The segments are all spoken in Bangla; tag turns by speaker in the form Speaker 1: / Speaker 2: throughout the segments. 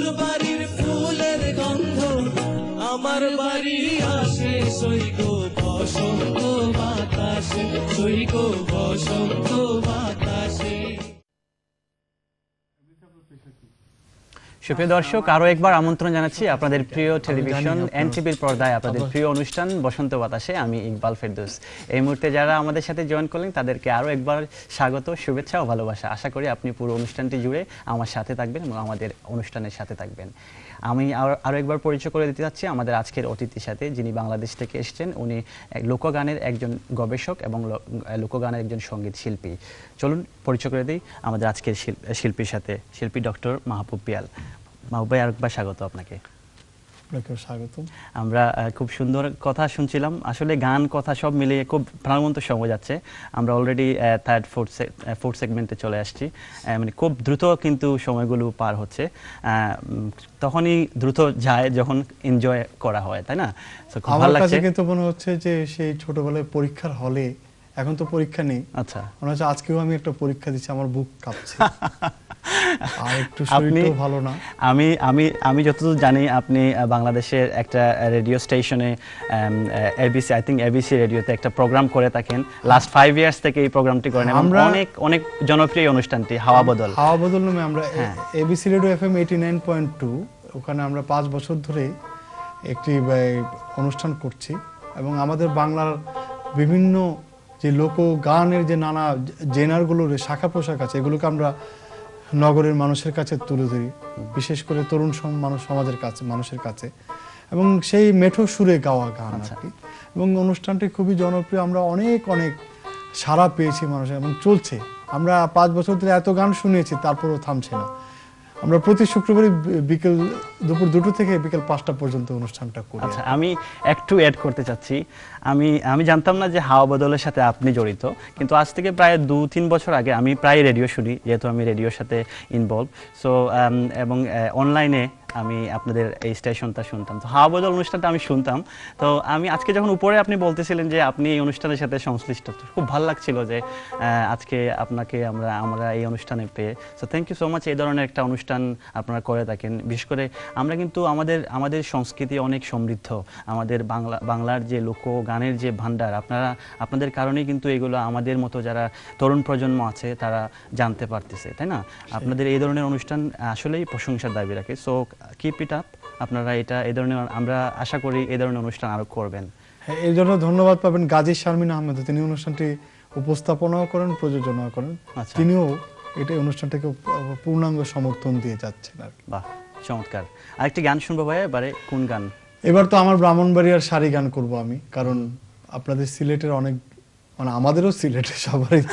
Speaker 1: তোর বাড়ির ফুলের গন্ধ আমার বাড়ি আসে সৈগ বসন্ত বাতাসে, সৈগ বসন্ত বাতাসে।
Speaker 2: সুপ্রিয় দর্শক, আরো একবার আমন্ত্রণ জানাচ্ছি আপনাদের প্রিয় টেলিভিশন এনটিভির পর্দায় আপনাদের প্রিয় অনুষ্ঠান বসন্ত বাতাসে। আমি ইকবাল ফেরদৌস। এই মুহূর্তে যারা আমাদের সাথে জয়েন করলেন তাদেরকে আরো একবার স্বাগত, শুভেচ্ছা ও ভালোবাসা। আশা করি আপনি পুরো অনুষ্ঠানটি জুড়ে আমার সাথে থাকবেন এবং আমাদের অনুষ্ঠানের সাথে থাকবেন। আমি আরো একবার পরিচয় করে দিতে চাচ্ছি আমাদের আজকের অতিথির সাথে, যিনি বাংলাদেশ থেকে এসেছেন। উনি লোকগানের একজন গবেষক এবং লোকগানের একজন সঙ্গীত শিল্পী। চলুন পরিচয় করে দিই আমাদের আজকের শিল্পীর সাথে, শিল্পী ডক্টর মাহবুব পিয়াল। মাহবুব ভাই, আরেকবার স্বাগত আপনাকে।
Speaker 3: স্বাগত।
Speaker 2: আমরা খুব সুন্দর কথা শুনছিলাম, আসলে গান কথা সব মিলিয়ে খুব প্রাণবন্ত সময় যাচ্ছে। আমরা অলরেডি থার্ড ফোর্থ সেগমেন্টে চলে আসছি, মানে খুব দ্রুত কিন্তু সময়গুলো পার হচ্ছে। তখনই দ্রুত যায় যখন এনজয় করা হয়, তাই না?
Speaker 3: আমার কাছে কিন্তু মনে হচ্ছে যে সেই ছোটবেলায় পরীক্ষার হলে, এখন তো পরীক্ষা নেই,
Speaker 2: আচ্ছা
Speaker 3: মনে হচ্ছে আজকেও আমি একটা পরীক্ষা দিচ্ছি, আমার বুক কাঁপছে। আর একটু শরীরটাও ভালো না।
Speaker 2: আমি যতদূর জানি আপনি বাংলাদেশের একটা রেডিও স্টেশনে এবিসি, আই থিঙ্ক এবিসি রেডিওতে একটা প্রোগ্রাম করে থাকেন। লাস্ট 5 ইয়ার্স থেকে এই প্রোগ্রামটি করেন। আমরা অনেক জনপ্রিয় অনুষ্ঠানটি হাওয়া বদল
Speaker 3: নামে আমরা এবিসি রেডিও এফএম 89.2, ওখানে আমরা 5 বছর ধরে একটি অনুষ্ঠান করছি এবং আমাদের বাংলার বিভিন্ন যে লোক গানের যে নানা জেনারগুলোর শাখা পোশাক আছে, এগুলোকে আমরা নগরের মানুষের কাছে তুলে ধরি, বিশেষ করে তরুণ সমাজের কাছে, মানুষের কাছে, এবং সেই মেঠো সুরে গাওয়া গান আর কি। এবং অনুষ্ঠানটি খুবই জনপ্রিয়, আমরা অনেক সাড়া পেয়েছি মানুষের এবং চলছে। আমরা 5 বছর ধরে এত গান শুনিয়েছি, তারপরেও থামছে না। আমরা প্রতি শুক্রবারই দুপুর 2টো থেকে বিকেল 5টা পর্যন্ত অনুষ্ঠানটা করি।
Speaker 2: আচ্ছা, আমি একটু অ্যাড করতে চাচ্ছি। আমি জানতাম না যে হাওয়া বদলের সাথে আপনি জড়িত, কিন্তু আজ থেকে প্রায় 2-3 বছর আগে আমি প্রায় রেডিও শুনি, যেহেতু আমি রেডিওর সাথে ইনভলভ। সো এবং অনলাইনে আমি আপনাদের এই স্টেশনটা শুনতাম, তো হাওয়া বদল অনুষ্ঠানটা আমি শুনতাম। তো আমি আজকে যখন উপরে আপনি বলতেছিলেন যে আপনি এই অনুষ্ঠানের সাথে সংশ্লিষ্ট, খুব ভালো লাগছিল যে আজকে আপনাকে আমরা এই অনুষ্ঠানে পেয়ে। So thank you so much. এই ধরনের একটা অনুষ্ঠান আপনারা করে থাকেন। বিশেষ করে আমরা কিন্তু আমাদের সংস্কৃতি অনেক সমৃদ্ধ, আমাদের বাংলার যে লোক গানের যে ভান্ডার, আপনাদের কারণেই কিন্তু এগুলো আমাদের মতো যারা তরুণ প্রজন্ম আছে তারা জানতে পারতেছে, তাই না? আপনাদের এই ধরনের অনুষ্ঠান আসলেই প্রশংসার দাবি রাখে। সো কিপ ইট আপ, আপনারা এই ধরনের, আমরা আশা করি এই ধরনের অনুষ্ঠান আরো করবেন।
Speaker 3: হ্যাঁ, এই জন্য ধন্যবাদ পাবেন গাজী শারমিন আহমেদ, তিনি অনুষ্ঠানটি উপস্থাপনাও করেন, প্রযোজনাও করেন। তিনিও এই অনুষ্ঠানটাকে পূর্ণাঙ্গ সমর্থন দিয়ে যাচ্ছেন আর কি।
Speaker 2: বাহ, চমৎকার। আরেকটি গান শুনবো ভাই, এবারে কোন গান?
Speaker 3: এবার তো আমার ব্রাহ্মণবাড়িয়ার শাড়ি গান করব আমি, কারণ আপনাদের সিলেটের অনেক, মানে আমাদেরও সিলেটের সবারই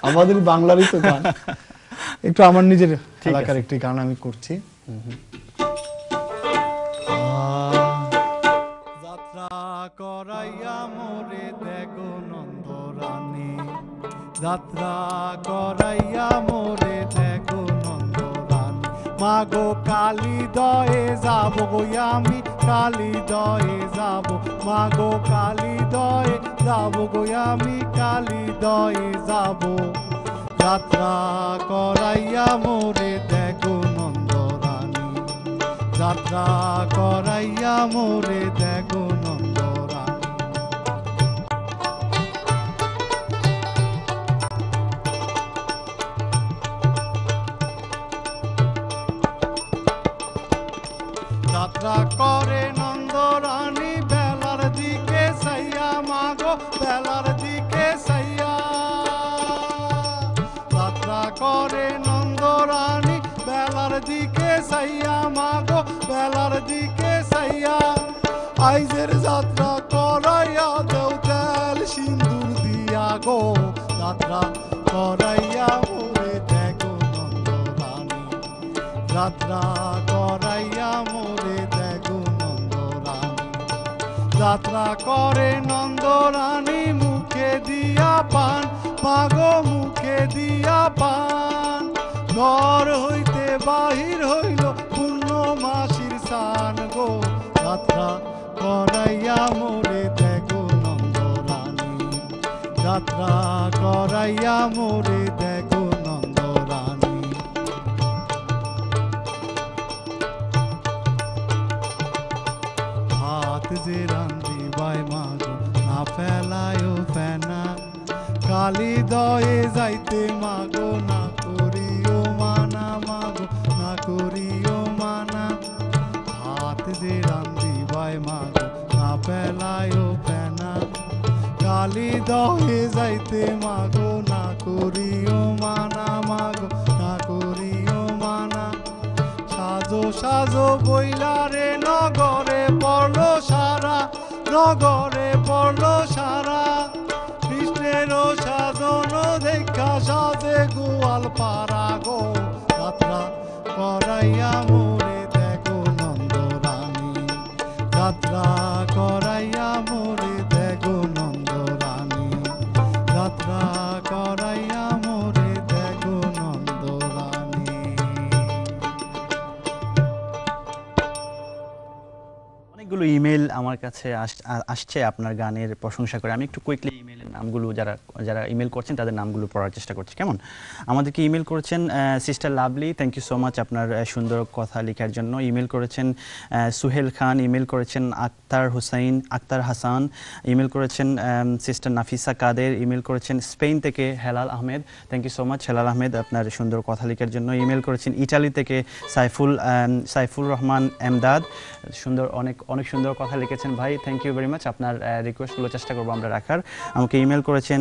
Speaker 3: আমাদের বাংলারই তো গান, একটু আমার নিজের এলাকার একটি গান আমি করছি। যাত্রা করাইয়া মোরে দেখো নন্দরানী, যাত্রা করাইয়া মোরে দেখো নন্দরানী, মাগো কালিদয়ে যাব গো আমি, কালিদয়ে যাব, মাগো কালিদয়ে যাব গো আমি, কালিদয়ে যাব। যাত্রা করাইয়া মোরে দেখো নন্দরানী, যাত্রা করাইয়া মোরে দেখো নন্দরানী। যাত্রা করে নন্দরানী বেলার দিকে সাইয়া, মাগো বেলার দিকে সাইয়া, যাত্রা করে নন্দরানী বেলার দিকে সাইয়া, মাগো বেলার দিকে সাইয়া। আইজের যাত্রা করাইয়া দেও তেল সিন্দুর দিয়া গো, যাত্রা করাইয়া মোরে দেখো নন্দরানী, যাত্রা করাইয়া মোরে দেখো নন্দরানী। যাত্রা করে নন্দরানী মুখে দিয়া পান, মাগো মুখে দিয়া পান, ঘর হইতে বাহির হইল পূর্ণমাসীর সান গো, যাত্রা করাইয়া মোরে দেখো নন্দরানী, যাত্রা করাইয়া মোরে দেখো নন্দরানী। কালি দয়ে যাইতে মাগো না করিও মানা মাগো না করিও মানা হাত যে রান্দিবাই মাগো না পেলায়ও ফেনা কালি দয়ে যাইতে মাগো না করিও মানা মাগো না করিও মানা সাজো সাজো বইলারে নগরে পড়লো সারা নগরে পড়লো সারা কৃষ্ণের সাধন দেখা সাজে গোয়াল পারা গো যাত্রা করাইয়া মোরে দেখো নন্দরানী যাত্রা করাইয়া মোরে দেখো নন্দরানী যাত্রা করাইয়া মোরে দেখো নন্দরানী।
Speaker 2: অনেকগুলো ইমেল আমার কাছে আসছে আপনার গানের প্রশংসা করে। আমি একটু কুইকলি ইমেলের নামগুলো যারা যারা ইমেল করছেন তাদের নামগুলো পড়ার চেষ্টা করছি। কেমন? আমাদেরকে ইমেল করেছেন sister Lovely, thank you so much আপনার সুন্দর কথা লেখার জন্য। ইমেল করেছেন সুহেল খান, ইমেল করেছেন আক্তার হাসান, ইমেল করেছেন সিস্টার নাফিসা কাদের, ইমেল করেছেন স্পেন থেকে Helal Ahmed, thank you so much Helal Ahmed আপনার সুন্দর কথা লেখার জন্য। ইমেল করেছেন ইটালি থেকে সাইফুল রহমান এমদাদ, সুন্দর অনেক সুন্দর কথা লিখেছেন ভাই, থ্যাংক ইউ ভেরি মাচ। আপনার রিকোয়েস্টগুলো চেষ্টা করবো আমরা রাখার। আমাকে ইমেল করেছেন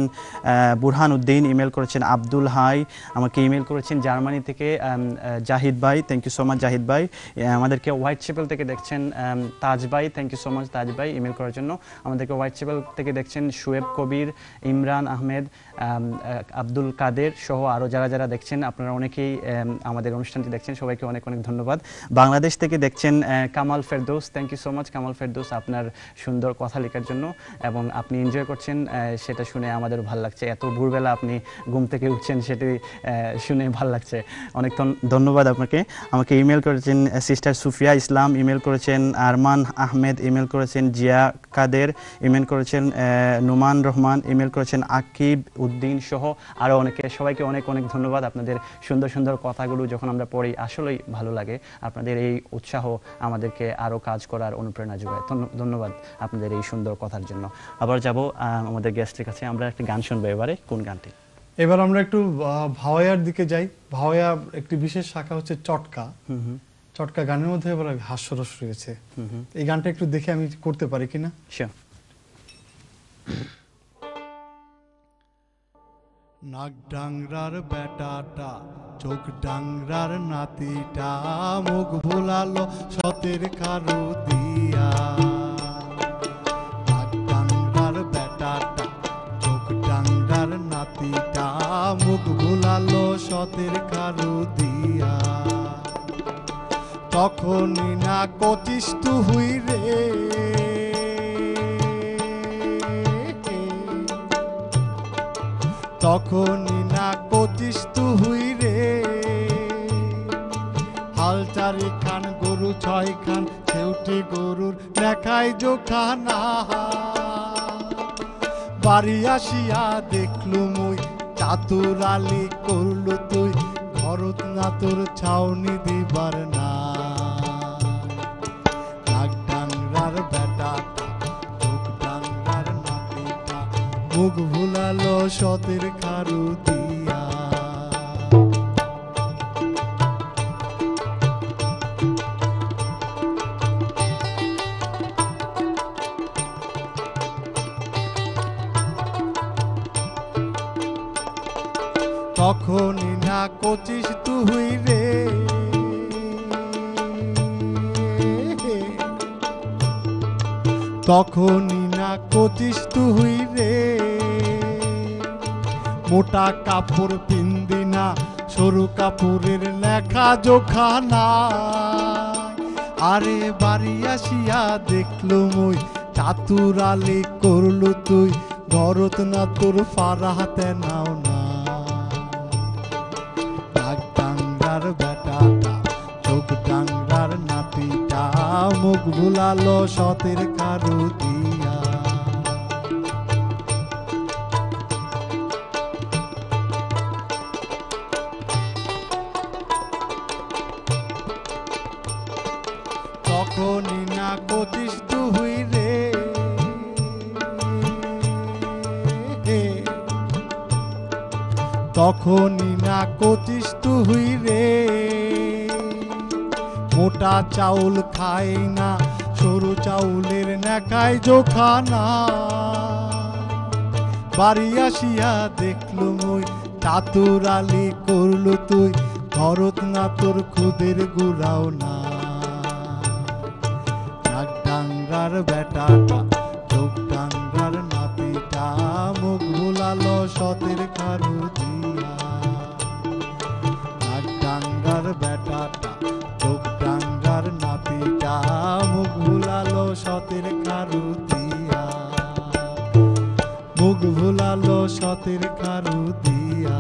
Speaker 2: বুরহান উদ্দিন, ইমেল করেছেন আব্দুল হাই, আমাকে ইমেল করেছেন জার্মানি থেকে জাহিদ ভাই, thank you so much Zahid ভাই। আমাদেরকে হোয়াইট চ্যাপেল থেকে দেখছেন তাজ ভাই, thank you so much Taj ভাই ইমেল করার জন্য। আমাদেরকে হোয়াইট চ্যাপেল থেকে দেখছেন শুয়েব কবির, ইমরান আহমেদ, আব্দুল কাদের সহ আরও যারা দেখছেন আপনারা অনেকেই আমাদের অনুষ্ঠানটি দেখছেন, সবাইকে অনেক ধন্যবাদ। বাংলাদেশ থেকে দেখছেন Kamal Ferdous, thank you so much Kamal Ferdous আপনার সুন্দর কথা লেখার জন্য, এবং আপনি এনজয় করছেন সেটা শুনে আমাদের ভালো লাগছে। এত ভোরবেলা আপনি ঘুম থেকে উঠছেন সেটি শুনে ভালো লাগছে, অনেক ধন্যবাদ আপনাকে। আমাকে ইমেল করেছেন সিস্টার সুফিয়া ইসলাম, ইমেল করেছেন আরমান আহমেদ, ইমেল করেছেন জিয়া কাদের, ইমেল করেছেন নুমান রহমান, ইমেল করেছেন আকিব উদ্দিন সহ আরও অনেকে। সবাইকে অনেক ধন্যবাদ। আপনাদের সুন্দর কথাগুলো যখন আমরা পড়ি আসলেই ভালো লাগে। আপনাদের এই উৎসাহ আমাদেরকে আরও কাজ করার অনুপ্রেরণা যোগায়। ধন্যবাদ আপনাদের এই সুন্দর কথার জন্য। আবার যাব আমাদের গেস্টের কাছে, আমরা একটা গান শুনবো এবারে। কোন গানটি?
Speaker 3: এবার আমরা একটু ভাওয়াইয়ার দিকে যাই। ভাওয়াইয়া একটি বিশেষ শাখা হচ্ছে চটকা। চটকা গানের মধ্যে এবার হাস্যরস রয়েছে। এই গানটা একটু দেখে আমি করতে পারি কিনা?
Speaker 2: শিওর।
Speaker 3: নাক ডাংরার বেটাটা, চোখ ডাংরার নাতিটা, মুখ ভোলালো সতের খারু দিয়া। নাক ডাংরার বেটাটা, চোখ ডাংরার নাতিটা, মুখ ভোলালো সতের খারু দিয়া। তখনই না কচিষ্ট হুই রে, তখনই না কচিষ্ট হুই রে। হাল চারি খান গরু 6 খান, সেউটি গরুর দেখায় জোখানা। বাড়ি আসিয়া দেখলু মুই, চাতুর আলী করলু তুই, ঘরত না তোর ছাউনি দিবার না। নাক ডাংরার বেটাটা, চোখ ডাংরার নাতিটা, মুখ ভুলালো সতের খারু দিয়া। তখনই না কচিস তুই রে, তখনই না কচিস তুই রে। মোটা কাপড় পিন্দি না, সরু কাপড়ের লেখা জোখা না। আরে বাড়ি আসিয়া দেখলু মুই, চাতুর আলী করলু তুই, ঘরত না তোর ফারাহাতে নাও না। নাক ডাংরার বেটাটা, চোখ ডাংরার নাতিটা, মুখ ভুলালো সতের খারু দিয়া। তখনই না কচিস তুই রে, তখনই না কচিস তুই রে, মোটা চাউল খাই না সরু চাউলের নেকায় জোখানা। বাড়ি আসিয়া দেখলু মুই চাতুর আলী করলু তুই, ধরত না তোর খুদের গুড়াও না। নাক ডাঙ্গার বেটাটা চোখ ডাঙ্গার নাপিটা, মুখ ভুলালো সতের খারু দিয়া। নাক ডাঙ্গার বেটাটা চোখ ডাঙ্গার নাপিটা, মুখ ভুলালো সতের খারু দিয়া। মুখ ভুলালো সতের খারু দিয়া।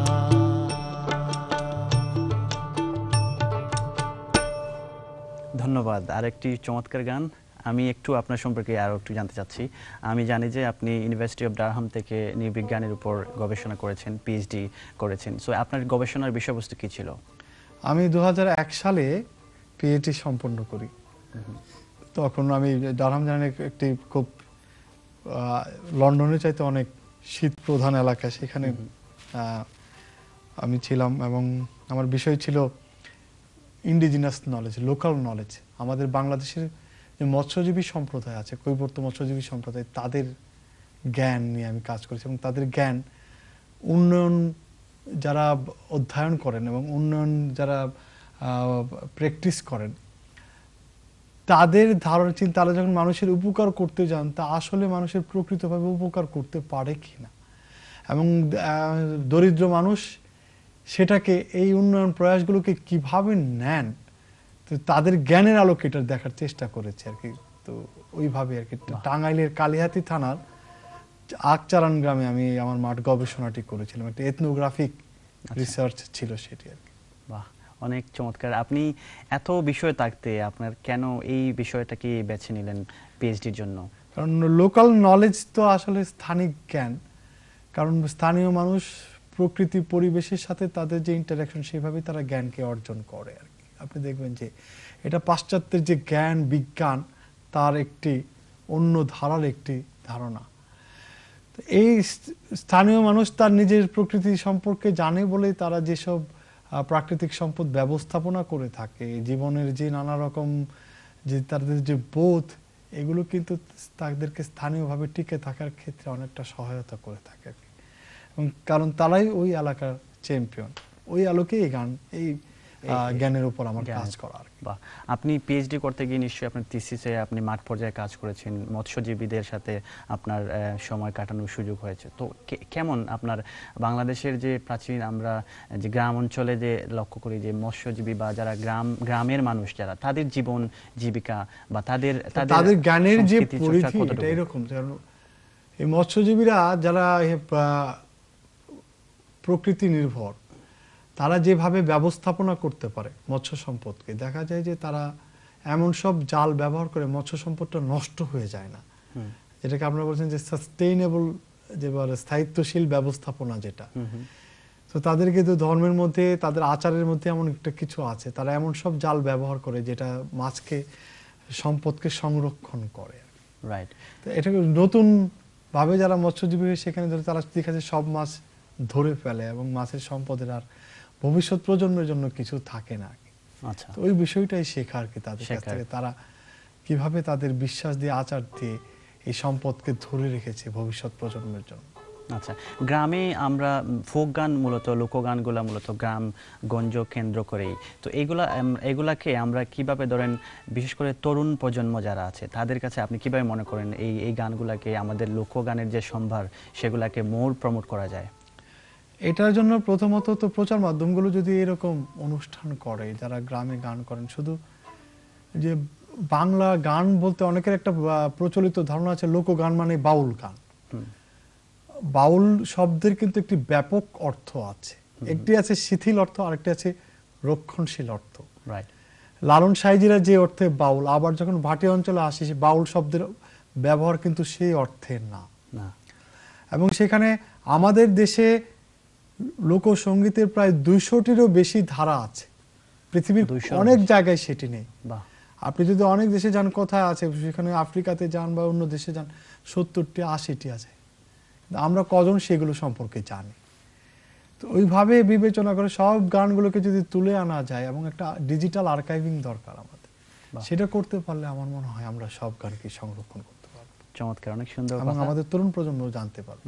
Speaker 2: ধন্যবাদ। আরেকটি চমৎকার গান। আমি একটু আপনার সম্পর্কে আরও একটু জানতে চাচ্ছি। আমি জানি যে আপনি ইউনিভার্সিটি অফ ডারহাম থেকে নৃবিজ্ঞানের উপর গবেষণা করেছেন, পিএইচডি করেছেন। সো আপনার গবেষণার বিষয়বস্তু কী ছিল?
Speaker 3: আমি 2001 সালে পিএইচডি সম্পন্ন করি। তখন আমি ডারহাম জানেন একটি খুব লন্ডনের চাইতে অনেক শীত প্রধান এলাকা, সেখানে আমি ছিলাম এবং আমার বিষয় ছিল ইন্ডিজিনাস নলেজ, লোকাল নলেজ। আমাদের বাংলাদেশের যে মৎস্যজীবী সম্প্রদায় আছে, কৈবর্ত মৎস্যজীবী সম্প্রদায়, তাদের জ্ঞান নিয়ে আমি কাজ করেছি এবং তাদের জ্ঞান উন্নয়ন যারা অধ্যয়ন করেন এবং উন্নয়ন যারা প্র্যাকটিস করেন, তাদের ধারণা চিন্তা, তারা যখন মানুষের উপকার করতে যান, তা আসলে মানুষের প্রকৃতভাবে উপকার করতে পারে কিনা, এবং দরিদ্র মানুষ সেটাকে, এই উন্নয়ন প্রয়াসগুলোকে কিভাবে নেন, তো তাদের জ্ঞানের আলোকে এটা দেখার চেষ্টা করেছে আর কি। তো ওইভাবে আর কি টাঙ্গাইলের কালিহাতী থানার আকচারান গ্রামে আমি আমার মাঠ গবেষণাটি করেছিলাম। একটা এথনোগ্রাফিক রিসার্চ ছিল সেটি আর কি।
Speaker 2: বাহ, অনেক চমৎকার। আপনি এত বিষয় থাকতে আপনার কেন এই বিষয়টাকে বেছে নিলেন পিএইচডির জন্য?
Speaker 3: কারণ লোকাল নলেজ তো আসলে স্থানিক জ্ঞান, কারণ স্থানীয় মানুষ প্রকৃতি পরিবেশের সাথে তাদের যে ইন্টারাকশন, সেভাবে তারা জ্ঞানকে অর্জন করে আর কি। আপনি দেখবেন যে এটা পাশ্চাত্যের যে জ্ঞান বিজ্ঞান, তার একটি অন্য ধারার একটি ধারণা। এই স্থানীয় মানুষ তার নিজের প্রকৃতি সম্পর্কে জানে বলেই তারা যেসব প্রাকৃতিক সম্পদ ব্যবস্থাপনা করে থাকে, জীবনের যে নানা রকম যে তাদের যে বোধ, এগুলো কিন্তু তাদেরকে স্থানীয়ভাবে টিকে থাকার ক্ষেত্রে অনেকটা সহায়তা করে থাকে আর কি। এবং কারণ তারাই ওই এলাকার চ্যাম্পিয়ন, ওই আলোকে এই গান, এই জ্ঞানের উপর আমার কাজ করা আর কি।
Speaker 2: বাহ, আপনি পিএইচডি করতে গিয়ে নিশ্চয়ই আপনার থিসিসে আপনি মাঠ পর্যায়ে কাজ করেছেন, মৎস্যজীবীদের সাথে আপনার সময় কাটানোর সুযোগ হয়েছে। তো কেমন আপনার বাংলাদেশের যে প্রাচীন, আমরা যে গ্রাম অঞ্চলে যে লক্ষ্য করি যে মৎস্যজীবী বা যারা গ্রামের মানুষ, যারা তাদের জীবন জীবিকা বা তাদের
Speaker 3: জ্ঞানের যে পরিধি, এটা এরকম। এই মৎস্যজীবীরা যারা প্রকৃতি নির্ভর, তারা যেভাবে ব্যবস্থাপনা করতে পারে মৎস্য সম্পদকে, দেখা যায় যে তারা এমন সব জাল ব্যবহার করে মৎস্য সম্পদটা নষ্ট হয়ে যায় না, যেটাকে আপনারা বলছেন যে সাস্টেইনেবল, যে স্থায়িত্বশীল ব্যবস্থাপনা যেটা। তো তাদের কিন্তু ধর্মের মধ্যে, তাদের আচারের মধ্যে এমন একটা কিছু আছে, তারা এমন সব জাল ব্যবহার করে যেটা মাছকে, সম্পদকে সংরক্ষণ করে।
Speaker 2: রাইট।
Speaker 3: তো এটা নতুন ভাবে যারা মৎস্যজীবী, সেখানে ধরে তারা দেখা যায় সব মাছ ধরে ফেলে এবং মাছের সম্পদের আর ভবিষ্যৎ প্রজন্মের জন্য কিছু থাকে না।
Speaker 2: আচ্ছা,
Speaker 3: তো ওই বিষয়টাই শেখা আর কি তাদের কাছ থেকে, তারা কিভাবে তাদের বিশ্বাস দিয়ে, আচার দিয়ে এই সম্পদকে ধরে রেখেছে ভবিষ্যৎ প্রজন্মের জন্য।
Speaker 2: আচ্ছা, গ্রামে আমরা ফোক গান, মূলত লোকগানগুলা মূলত গ্রামগঞ্জ কেন্দ্র করেই, তো এগুলাকে আমরা কিভাবে ধরেন, বিশেষ করে তরুণ প্রজন্ম যারা আছে তাদের কাছে আপনি কিভাবে মনে করেন এই গানগুলাকে, আমাদের লোকগানের যে সম্ভার, সেগুলাকে মোর প্রমোট করা যায়?
Speaker 3: এটার জন্য প্রথমত তো প্রচার মাধ্যমগুলো যদি এরকম অনুষ্ঠান করে, যারা গ্রামে গান করেন, শুধু যে বাংলা গান বলতে অনেকের একটা প্রচলিত ধারণা আছে লোকগান মানে বাউল গান। বাউল শব্দের কিন্তু একটি ব্যাপক অর্থ আছে, একটি আছে শিথিল অর্থ, আরেকটি আছে রক্ষণশীল অর্থ। লালন সাইজিরা যে অর্থে বাউল, আবার যখন ভাটি অঞ্চলে আসি, বাউল শব্দের ব্যবহার কিন্তু সেই অর্থে না। এবং সেখানে আমাদের দেশে লোকসঙ্গীতের প্রায় 200টিরও বেশি ধারা আছে, পৃথিবীর অনেক জায়গায় সেটি নেই। আপনি যদি অনেক দেশে যান, কোথায় আছে, সেখানে আফ্রিকাতে যান বা অন্য দেশে যান, 70টি 80টি আছে, আমরা কজন সেগুলো সম্পর্কে জানি। তো ওইভাবে বিবেচনা করে সব গানগুলোকে যদি তুলে আনা যায় এবং একটা ডিজিটাল আর্কাইভিং দরকার আমাদের, সেটা করতে পারলে আমার মনে হয় আমরা সব গানকে সংরক্ষণ করতে পারবো।
Speaker 2: চমৎকার, অনেক সুন্দর
Speaker 3: এবং
Speaker 2: কথা।
Speaker 3: আমাদের তরুণ প্রজন্ম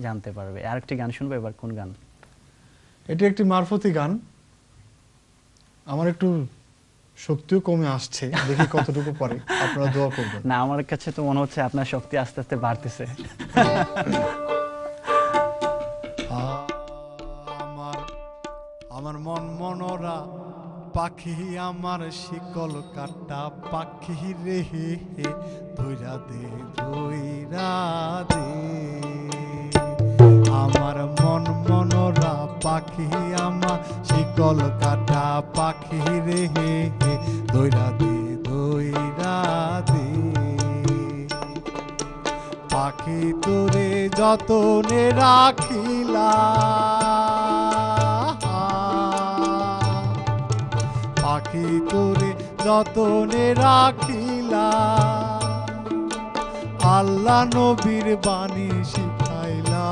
Speaker 3: জানতে পারবে।
Speaker 2: আরেকটি গান শুনবো এবার, কোন গান?
Speaker 3: এটি একটি মারফতি গান। আমার একটু শক্তিও কমে আসছে, দেখি কতটুকু পারে, আপনারা দোয়া করবেন।
Speaker 2: না, আমার কাছে তো মনে হচ্ছে আপনার শক্তি আস্তে আস্তে বাড়তেছে।
Speaker 3: আমার মন মনোরা পাখি, আমার শিকল কাটা পাখি রে, ধইরা দে ধইরা দে। আমার মন মনোরা পাখি, আমার শিকল কাটা পাখি রে, ধইরা দে ধইরা দে। পাখি তোরে যতনে রাখিলা, পাখি তোরে যতনে রাখিলা, আল্লাহ নবীর বাণী শিখাইলা।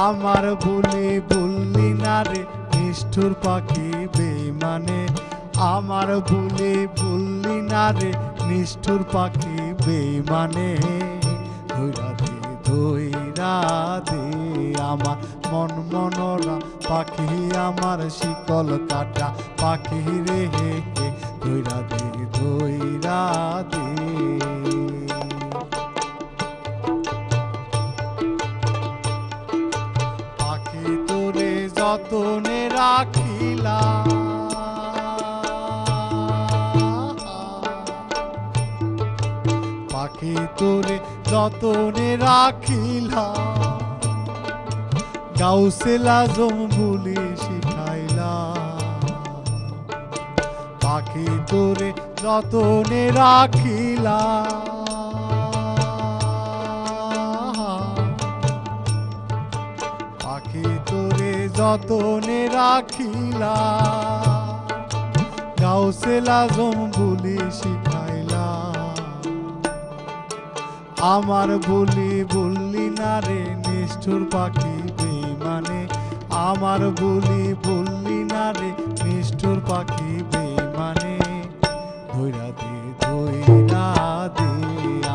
Speaker 3: আমার বললি না রে নিষ্ঠুর পাখি বেঈমানে, আমার বললি না রে নিষ্ঠুর পাখি বেঈমানে। ধইরা দে ধইরা দে আমার মন মনোরা পাখি, আমার শিকল কাটা পাখি রে, ধইরা দে ধইরা দে। পাখি তোরে যতনে রাখিলা, পাখি তোরে যতনে রাখিলা, গাউসে আজম বলি শিখাইলা। পাখি তোরে যতনে রাখিলা, পাখি তোরে যতনে রাখিলা, গাউসে আজম বলি শিখাইলা। আমার বললি না রে নিষ্ঠুর পাখি বেঈমানে, আমার বললি না রে নিষ্ঠুর পাখি বেঈমানে। ধইরা দে ধইরা দে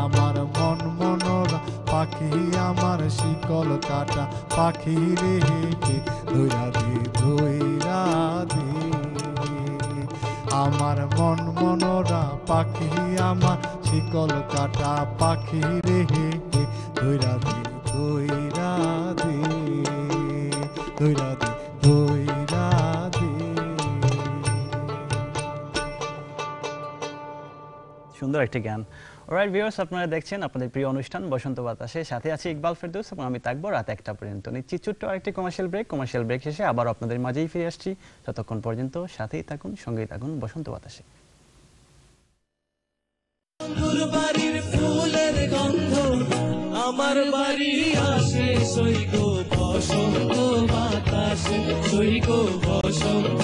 Speaker 3: আমার মন মনোরা পাখি, আমার শিকল কাটা পাখি রে, ধইরা দে ধইরা দে। আমার মন মনোরা পাখি, আমার শিকল কাটা পাখি রে, ধইরা দে ধইরা দে, ধইরা দে ধইরা দে।
Speaker 2: সুন্দর একটি গান। অলরাইট ভিউয়ার্স, আপনারা দেখছেন আপনাদের প্রিয় অনুষ্ঠান বসন্ত বাতাসে, সাথে আছি ইকবাল ফেরদৌস এবং আমি থাকবো রাত 1টা পর্যন্ত। নিচ্ছি ছোট্ট আরেকটি কমার্শিয়াল ব্রেক শেষে আবার আপনাদের মাঝেই ফিরে আসছি। ততক্ষণ পর্যন্ত সাথেই থাকুন, সঙ্গেই থাকুন বসন্ত বাতাসে।
Speaker 1: বাড়ির ফুলের গন্ধ আমার বাড়ি আসে, সই গো বসন্ত বাতাসে, সই গো বসন্ত